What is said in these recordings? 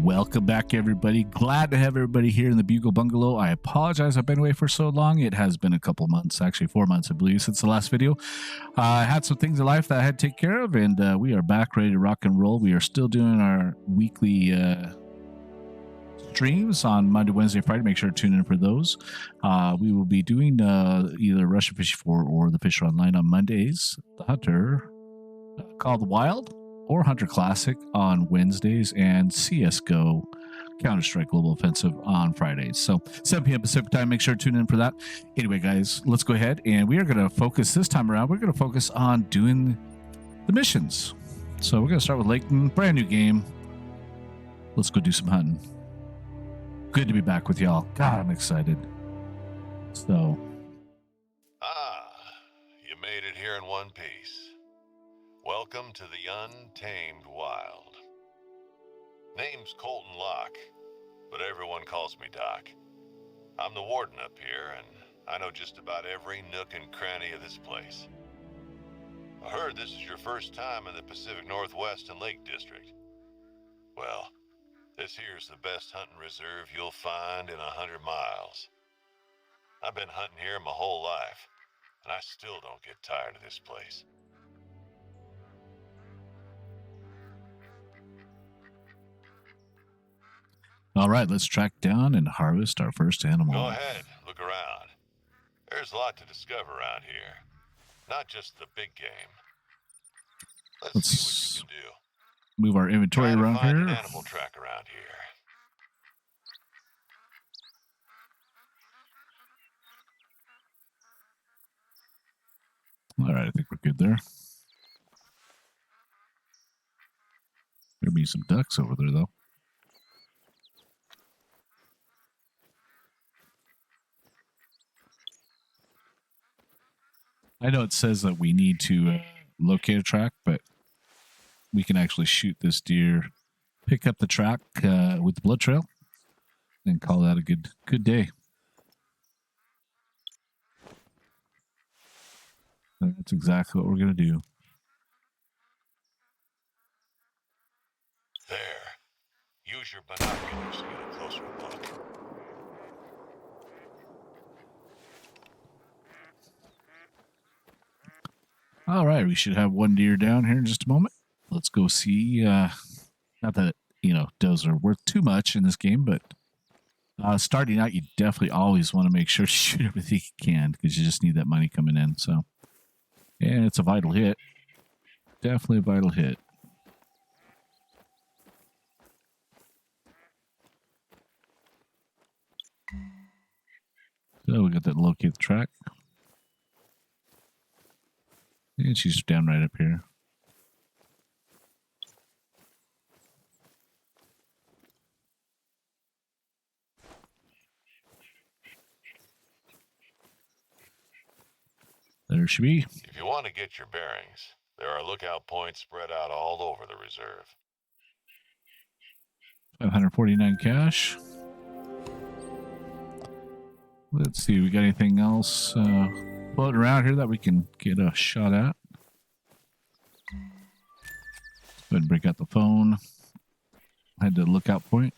Welcome back, everybody. Glad to have everybody here in the Bugle Bungalow. I apologize I've been away for so long. It has been a couple months, actually 4 months, I believe, since the last video. I had some things in life that I had to take care of, and we are back ready to rock and roll. We are still doing our weekly streams on Monday, Wednesday, Friday. Make sure to tune in for those. We will be doing either Russian Fish 4 or the Fisher Online on Mondays, the Hunter called the Wild, or Hunter Classic on Wednesdays, and CSGO Counter-Strike Global Offensive on Fridays. So 7 p.m. Pacific time, make sure to tune in for that. Anyway, guys, let's go ahead, and we are going to focus this time around. We're going to focus on doing the missions. So we're going to start with Layton, brand new game. Let's go do some hunting. Good to be back with y'all. God, I'm excited. So. You made it here in one piece. Welcome to the Untamed Wild. Name's Colton Locke, but everyone calls me Doc. I'm the warden up here, and I know just about every nook and cranny of this place. I heard this is your first time in the Pacific Northwest and Lake District. Well, this here's the best hunting reserve you'll find in 100 miles. I've been hunting here my whole life, and I still don't get tired of this place. All right, let's track down and harvest our first animal. Go ahead, look around. There's a lot to discover around here. Not just the big game. Let's see what you can do. Move our inventory around find here. An animal track around here. All right, I think we're good there. There'll be some ducks over there, though. I know it says that we need to locate a track, but we can actually shoot this deer, pick up the track with the blood trail, and call that a good day. That's exactly what we're going to do. There. Use your binoculars to get a closer look. All right, we should have one deer down here in just a moment. Let's go see. Not that, does are worth too much in this game, but starting out, you definitely always want to make sure to shoot everything you can because you just need that money coming in. So, and it's a vital hit. Definitely a vital hit. So we got that locate the track. And she's down right up here. There she be. If you want to get your bearings, there are lookout points spread out all over the reserve. 549 cash. Let's see, we got anything else floating around here that we can get a shot at? Go ahead and break out the phone. Head to the lookout point.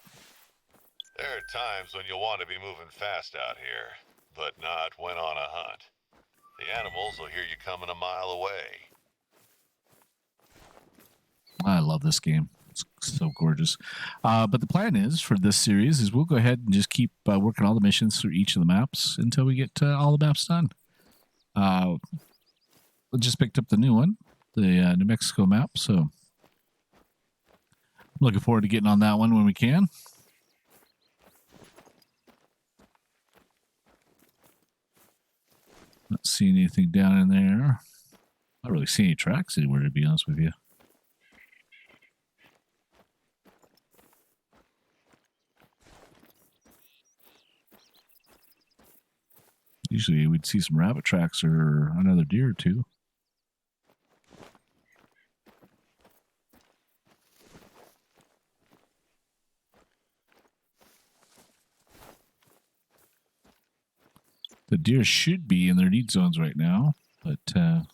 There are times when you'll want to be moving fast out here, but not when on a hunt. The animals will hear you coming a mile away. I love this game. It's so gorgeous. But the plan is for this series is we'll go ahead and just keep working all the missions through each of the maps until we get all the maps done. We just picked up the new one, the New Mexico map, so I'm looking forward to getting on that one when we can. Not seeing anything down in there. Not really seeing any tracks anywhere, to be honest with you. Usually we'd see some rabbit tracks or another deer or two. The deer should be in their need zones right now, but that's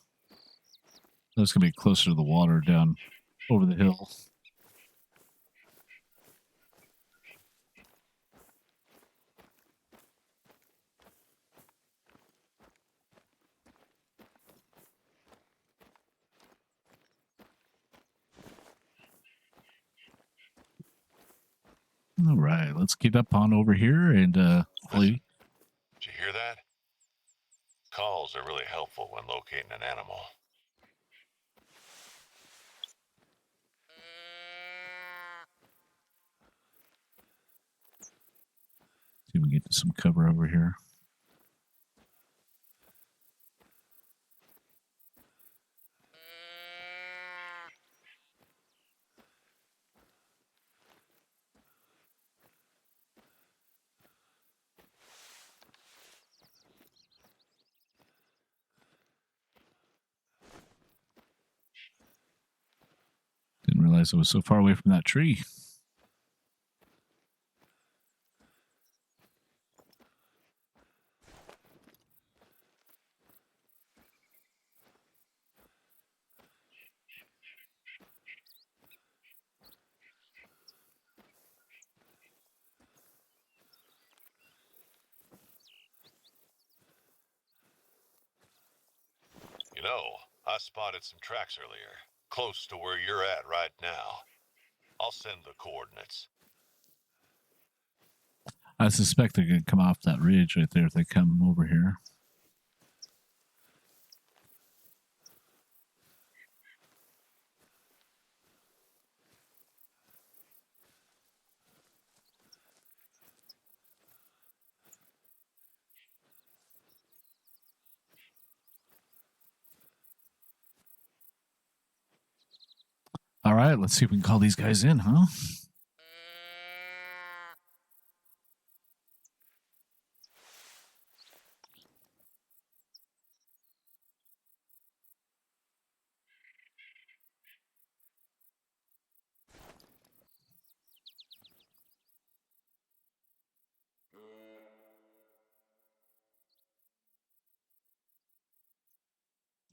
going to be closer to the water down over the hill. All right, let's get up on over here and hopefully. Did you hear that? Calls are really helpful when locating an animal. See if we can get some cover over here. Didn't realize I was so far away from that tree. You know, I spotted some tracks earlier, close to where you're at right now. I'll send the coordinates. I suspect they're going to come off that ridge right there if they come over here. All right, let's see if we can call these guys in, huh?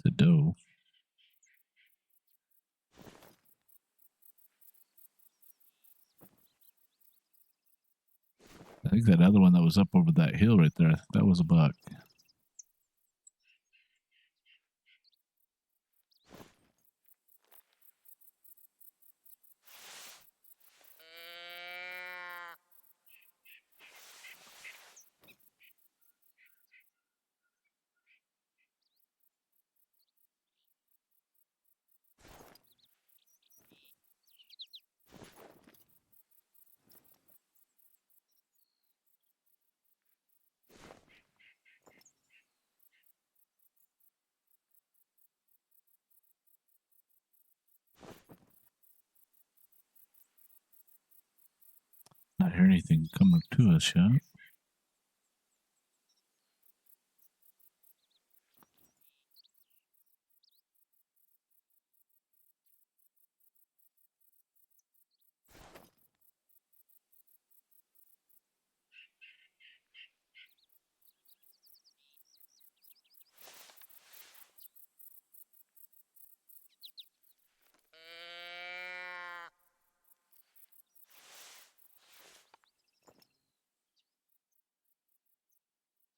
The doe. I think that other one that was up over that hill right there, that was a buck. Not hear anything coming to us yet.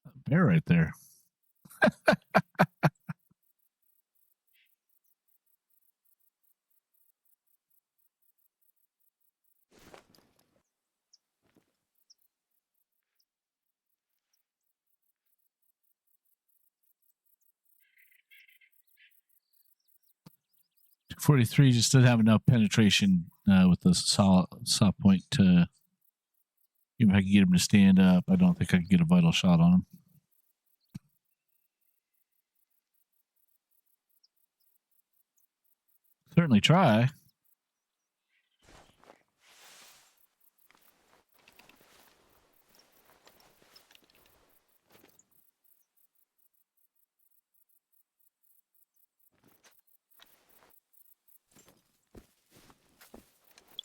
A bear right there. .43 just doesn't have enough penetration with the saw point to. Even if I could get him to stand up, I don't think I could get a vital shot on him. Certainly try.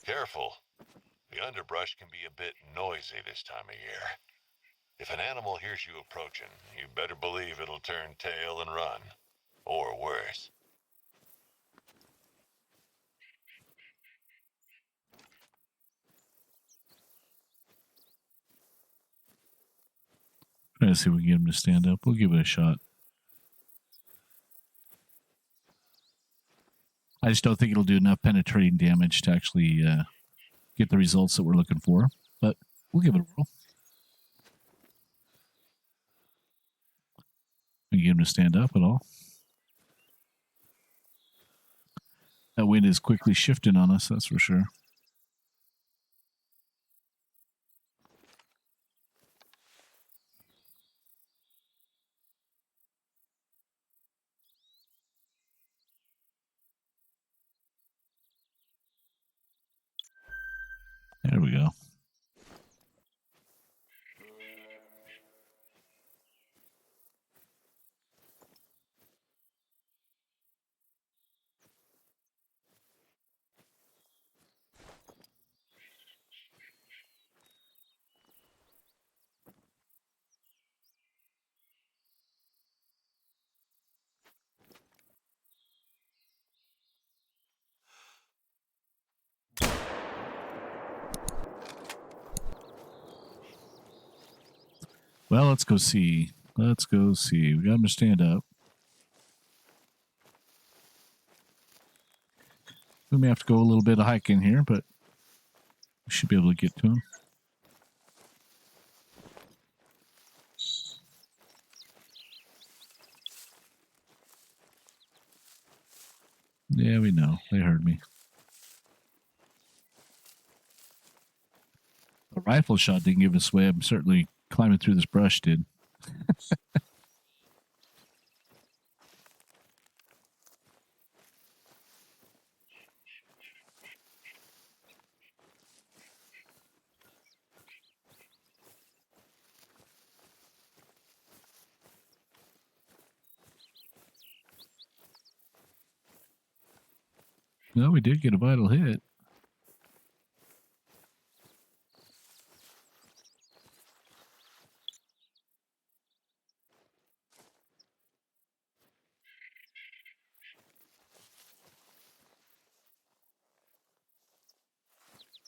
Careful. The underbrush can be a bit noisy this time of year. If an animal hears you approaching, you better believe it'll turn tail and run. Or worse. Trying to see if we can get him to stand up. We'll give it a shot. I just don't think it'll do enough penetrating damage to actually get the results that we're looking for. but we'll give it a whirl. And get him to stand up at all. That wind is quickly shifting on us, that's for sure. There we go. Well, let's go see. Let's go see. We got him to stand up. We may have to go a little bit of hiking here, but we should be able to get to him. Yeah, we know. They heard me. A rifle shot didn't give us away. I'm certainly climbing through this brush did. No, we did get a vital hit.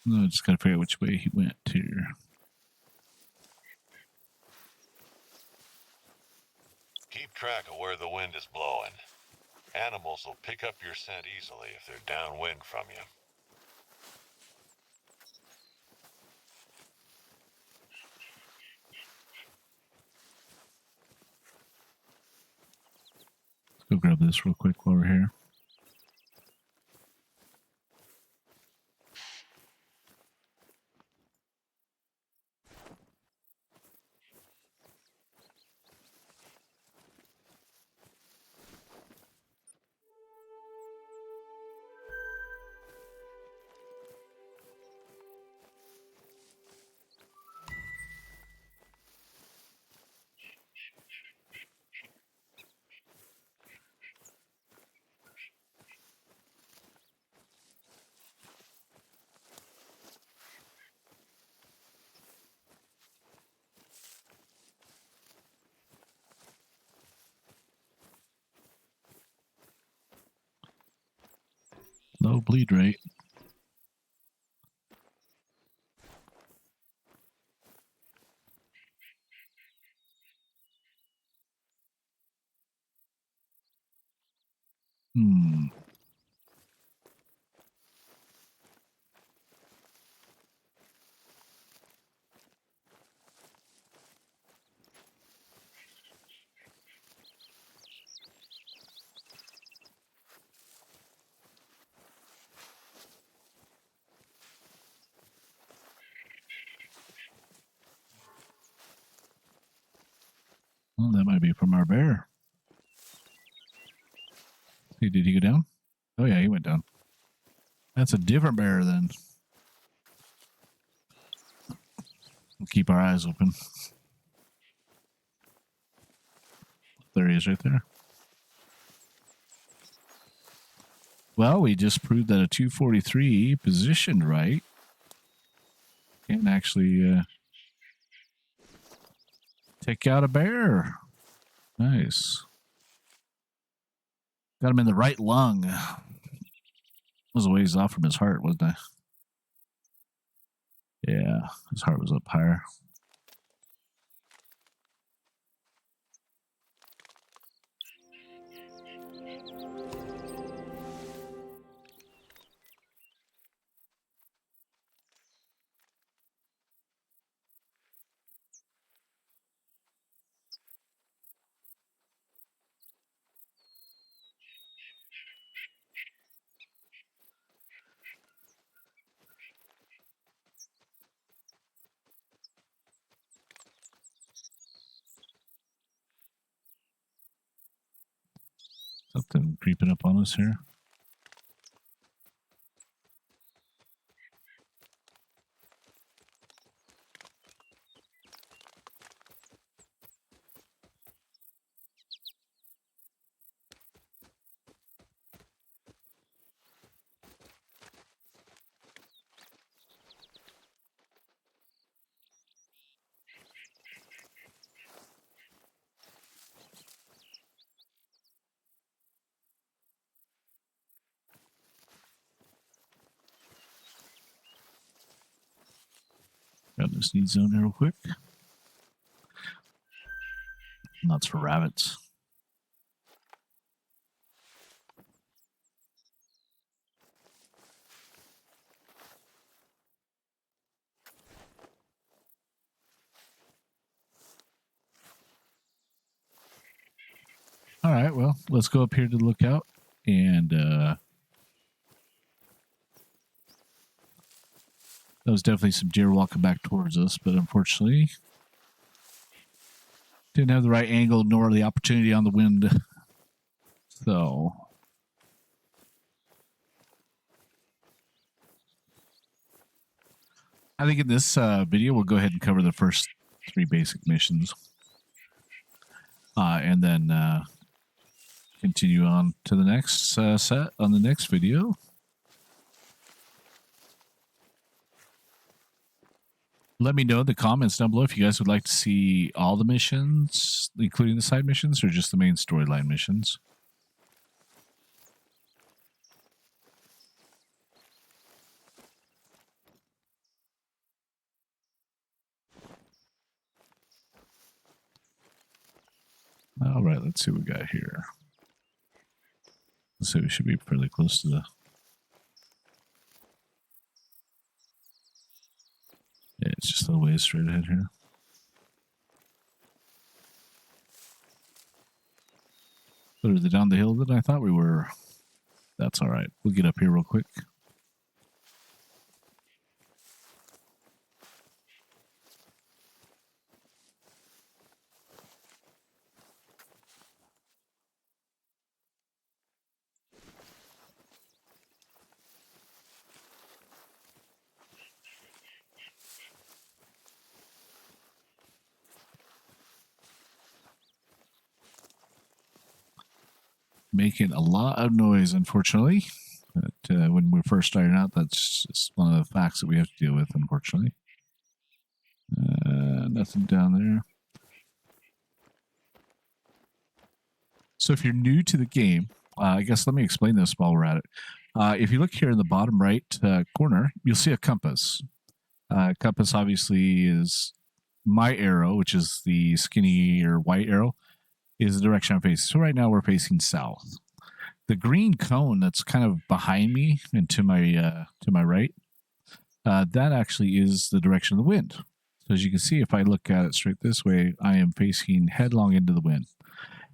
No, just gotta figure out which way he went here. Keep track of where the wind is blowing. Animals will pick up your scent easily if they're downwind from you. Let's go grab this real quick while we're here. Low bleed rate. Well, that might be from our bear. Hey, did he go down? Oh, yeah, he went down. That's a different bear then. We'll keep our eyes open. There he is right there. Well, we just proved that a 243 positioned right can actually take out a bear. Nice. Got him in the right lung. Was a ways off from his heart, wasn't I? Yeah, his heart was up higher. Something creeping up on us here. Got this need zone here real quick. Nuts for rabbits. All right, well, let's go up here to the lookout. And that was definitely some deer walking back towards us, but unfortunately didn't have the right angle nor the opportunity on the wind. So I think in this video, we'll go ahead and cover the first 3 basic missions. And then continue on to the next set on the next video. Let me know in the comments down below if you guys would like to see all the missions, including the side missions, or just the main storyline missions. All right, let's see what we got here. Let's say we should be fairly close to the... Yeah, it's just a little ways straight ahead here. Further down the hill than I thought we were. That's all right. We'll get up here real quick. Making a lot of noise, unfortunately. But when we're first starting out, that's just one of the facts that we have to deal with, unfortunately. Nothing down there. So if you're new to the game, I guess let me explain this while we're at it. If you look here in the bottom right corner, you'll see a compass. Compass obviously is my arrow, which is the skinny or white arrow, is the direction I'm facing. So right now we're facing south. The green cone that's kind of behind me and to my right, that actually is the direction of the wind. So as you can see, if I look at it straight this way, I am facing headlong into the wind.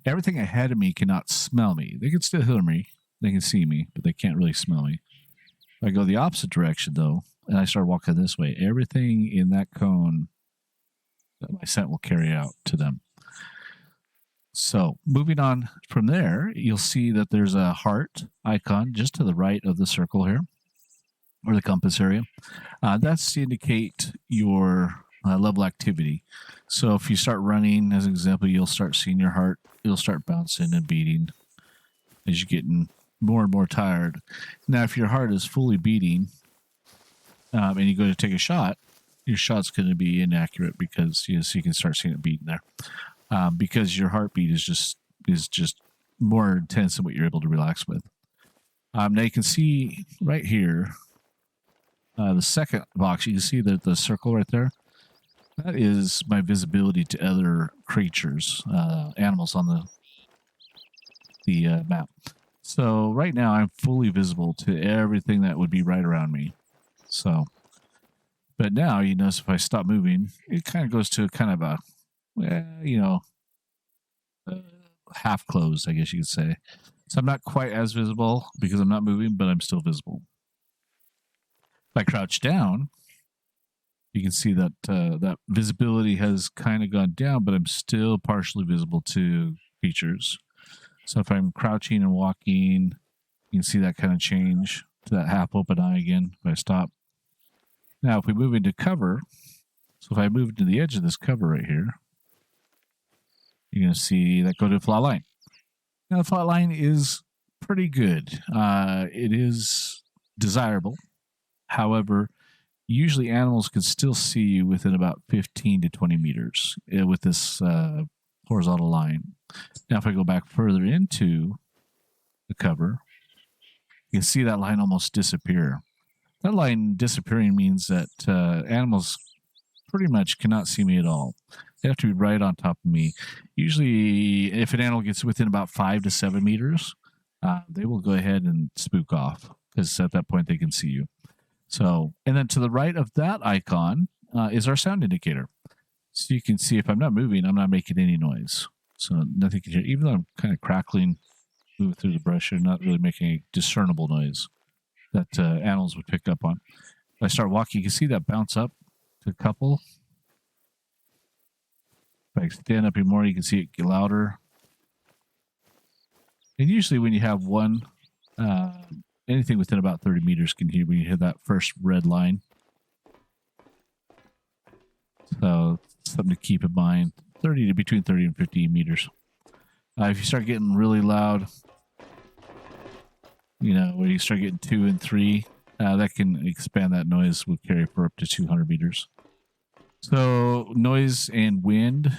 Everything ahead of me cannot smell me. They can still hear me. They can see me, but they can't really smell me. If I go the opposite direction, though, and I start walking this way, everything in that cone, my scent will carry out to them. So moving on from there, you'll see that there's a heart icon just to the right of the circle here, or the compass area. That's to indicate your level activity. So if you start running, as an example, you'll start seeing your heart, you'll start bouncing and beating as you're getting more and more tired. Now, if your heart is fully beating and you go to take a shot, your shot's going to be inaccurate because you can start seeing it beating there. Because your heartbeat is just more intense than what you're able to relax with. Now you can see right here, the second box, you can see that the circle right there, that is my visibility to other creatures, animals on the map. So right now I'm fully visible to everything that would be right around me. So, but now you notice if I stop moving, it kind of goes to kind of a, half closed, I guess you could say. So I'm not quite as visible because I'm not moving, but I'm still visible. If I crouch down, you can see that that visibility has kind of gone down, but I'm still partially visible to features. So if I'm crouching and walking, you can see that kind of change to that half open eye again if I stop. Now, if we move into cover, so if I move to the edge of this cover right here, you're going to see that go to a flat line. Now, the flat line is pretty good. It is desirable. However, usually animals can still see you within about 15 to 20 meters with this horizontal line. Now, if I go back further into the cover, you can see that line almost disappear. That line disappearing means that animals pretty much cannot see me at all. They have to be right on top of me. Usually, if an animal gets within about 5 to 7 meters, they will go ahead and spook off because at that point they can see you. So, and then to the right of that icon is our sound indicator. So you can see if I'm not moving, I'm not making any noise. So nothing can hear. Even though I'm kind of crackling, moving through the brush, I'm not really making a discernible noise that animals would pick up on. If I start walking, you can see that bounce up to a couple. If I stand up even more, you can see it get louder. And usually when you have one, anything within about 30 meters can hear when you hit that first red line. So something to keep in mind. Between 30 and 50 meters. If you start getting really loud, where you start getting 2 and 3, that can expand that noise will carry for up to 200 meters. So noise and wind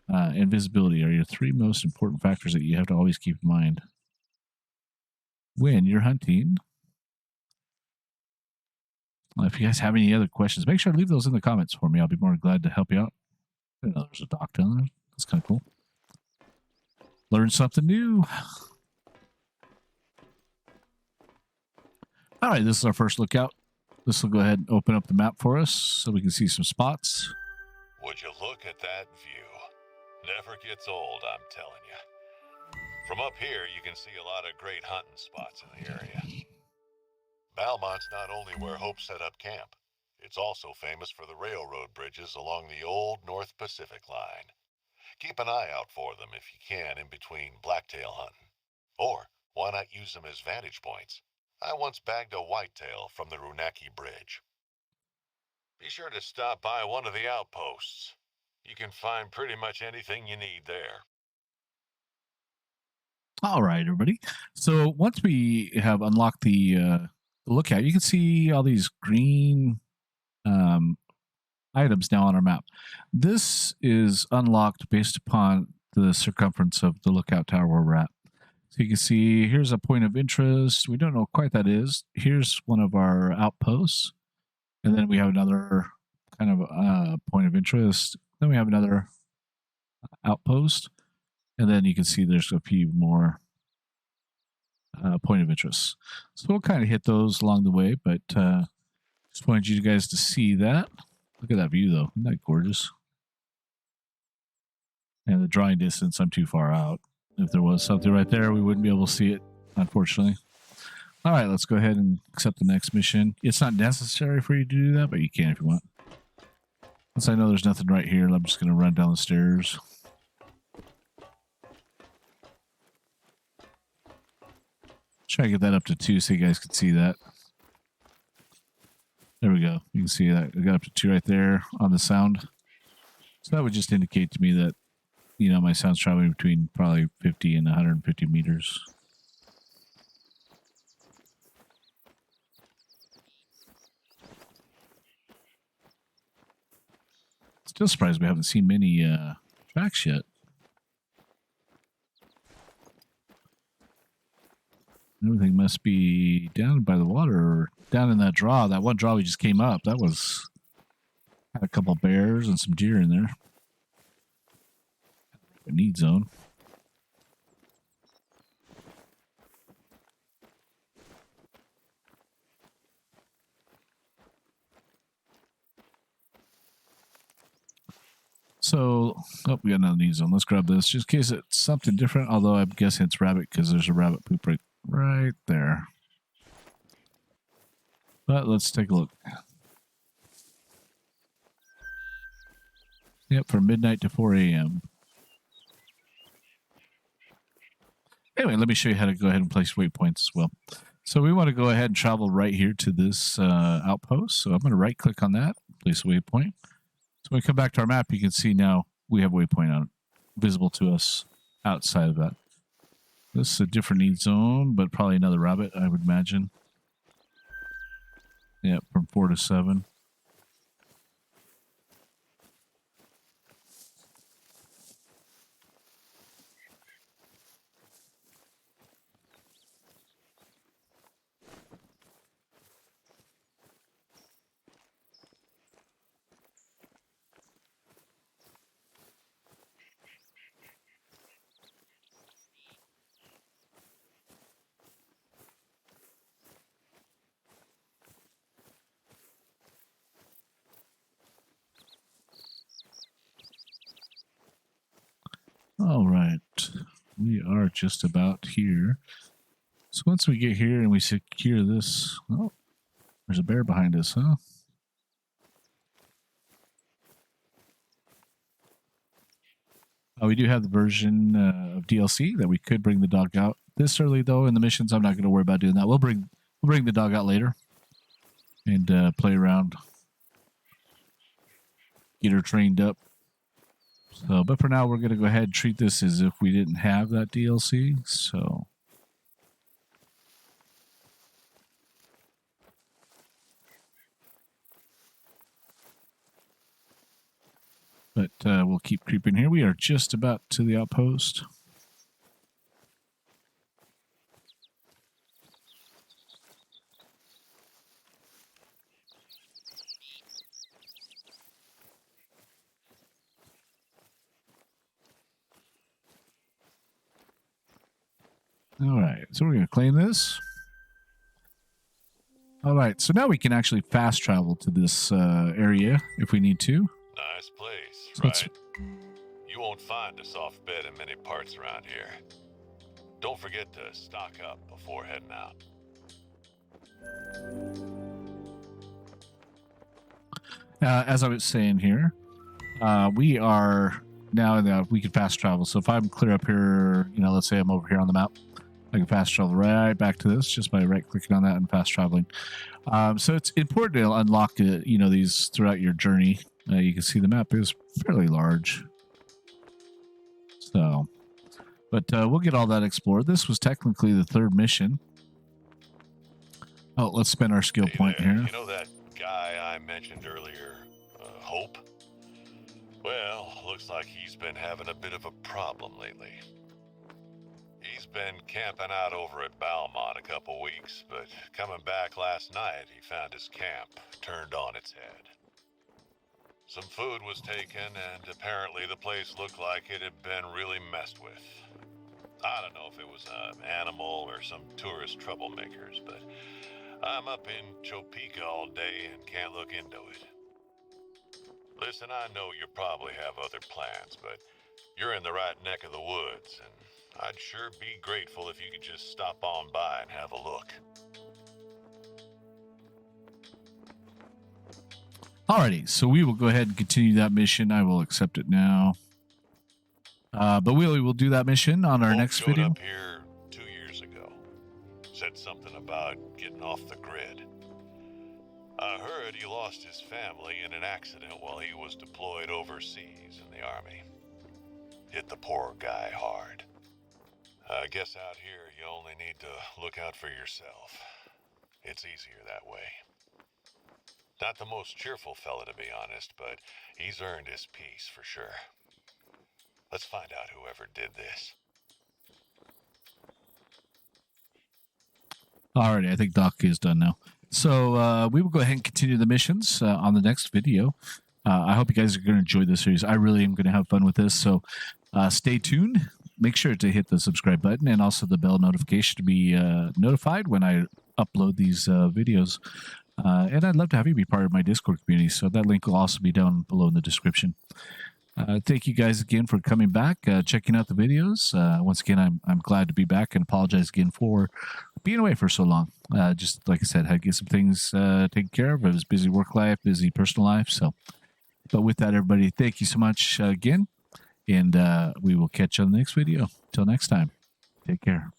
and visibility are your 3 most important factors that you have to always keep in mind when you're hunting. If you guys have any other questions, make sure to leave those in the comments for me. I'll be more glad to help you out. I know there's a dock down there. That's kind of cool. Learn something new. All right, this is our first lookout. This will go ahead and open up the map for us so we can see some spots. Would you look at that view? Never gets old, I'm telling you. From up here, you can see a lot of great hunting spots in the area. Valmont's not only where Hope set up camp, it's also famous for the railroad bridges along the old North Pacific line. Keep an eye out for them if you can in between blacktail hunting. Or why not use them as vantage points? I once bagged a whitetail from the Runaki Bridge. Be sure to stop by one of the outposts. You can find pretty much anything you need there. All right, everybody. So once we have unlocked the lookout, you can see all these green items now on our map. This is unlocked based upon the circumference of the lookout tower where we're at. So you can see here's a point of interest. We don't know quite that is. Here's one of our outposts. And then we have another kind of point of interest. Then we have another outpost. And then you can see there's a few more point of interest. So we'll kind of hit those along the way, but just wanted you guys to see that. Look at that view, though. Isn't that gorgeous? And the drawing distance, I'm too far out. If there was something right there, we wouldn't be able to see it, unfortunately. All right, let's go ahead and accept the next mission. It's not necessary for you to do that, but you can if you want. Since I know there's nothing right here, I'm just going to run down the stairs. Try to get that up to 2 so you guys can see that. There we go. You can see that. I got up to 2 right there on the sound. So that would just indicate to me that, my sound's traveling between probably 50 and 150 meters. Still surprised we haven't seen many tracks yet. Everything must be down by the water or down in that draw. That one draw we just came up, that had a couple bears and some deer in there. A need zone. So, we got another need zone. Let's grab this just in case it's something different. Although I'm guessing it's rabbit because there's a rabbit poop right there. But let's take a look. Yep, from midnight to 4 a.m. Anyway, let me show you how to go ahead and place waypoints as well. So we want to go ahead and travel right here to this outpost. So I'm going to right click on that, place a waypoint. So when we come back to our map, you can see now we have a waypoint on it, visible to us outside of that. This is a different need zone, but probably another rabbit, I would imagine. Yeah, from 4 to 7. All right, we are just about here. So once we get here and we secure this, oh, there's a bear behind us, huh? We do have the version of DLC that we could bring the dog out this early, though. In the missions, I'm not going to worry about doing that. We'll bring the dog out later and play around, get her trained up. So, but for now, we're going to go ahead and treat this as if we didn't have that DLC. So, but we'll keep creeping here. We are just about to the outpost. All right, so we're going to claim this. All right, so now we can actually fast travel to this area if we need to. Nice place, So right? You won't find a soft bed in many parts around here. Don't forget to stock up before heading out. As I was saying here, we are now we can fast travel. So if I'm clear up here, let's say I'm over here on the map, I can fast travel right back to this just by right clicking on that and fast traveling. So it's important to unlock these throughout your journey. You can see the map is fairly large. So, but we'll get all that explored. This was technically the third mission. Oh, let's spend our skill point there. here. You know that guy I mentioned earlier, Hope? Well, looks like he's been having a bit of a problem lately. He's been camping out over at Balmont a couple weeks, but coming back last night, he found his camp turned on its head. Some food was taken, and apparently the place looked like it had been really messed with. I don't know if it was an animal or some tourist troublemakers, but I'm up in Topeka all day and can't look into it. Listen, I know you probably have other plans, but you're in the right neck of the woods, and I'd sure be grateful if you could just stop on by and have a look. Alrighty, so we will go ahead and continue that mission. I will accept it now. But we will do that mission on our Hope next showed video. up here 2 years ago. Said something about getting off the grid. I heard he lost his family in an accident while he was deployed overseas in the army. Hit the poor guy hard. I guess out here you only need to look out for yourself. It's easier that way. Not the most cheerful fella, to be honest, but he's earned his peace for sure. Let's find out whoever did this. Alrighty, I think Doc is done now. So we will go ahead and continue the missions on the next video. I hope you guys are going to enjoy this series. I really am going to have fun with this. So stay tuned. Make sure to hit the subscribe button and also the bell notification to be notified when I upload these videos. And I'd love to have you be part of my Discord community. So that link will also be down below in the description. Thank you guys again for coming back, checking out the videos. Once again, I'm glad to be back and apologize again for being away for so long. Just like I said, had to get some things taken care of. It was busy work life, busy personal life. So, but with that, everybody, thank you so much again. And we will catch you on the next video. Till next time. Take care.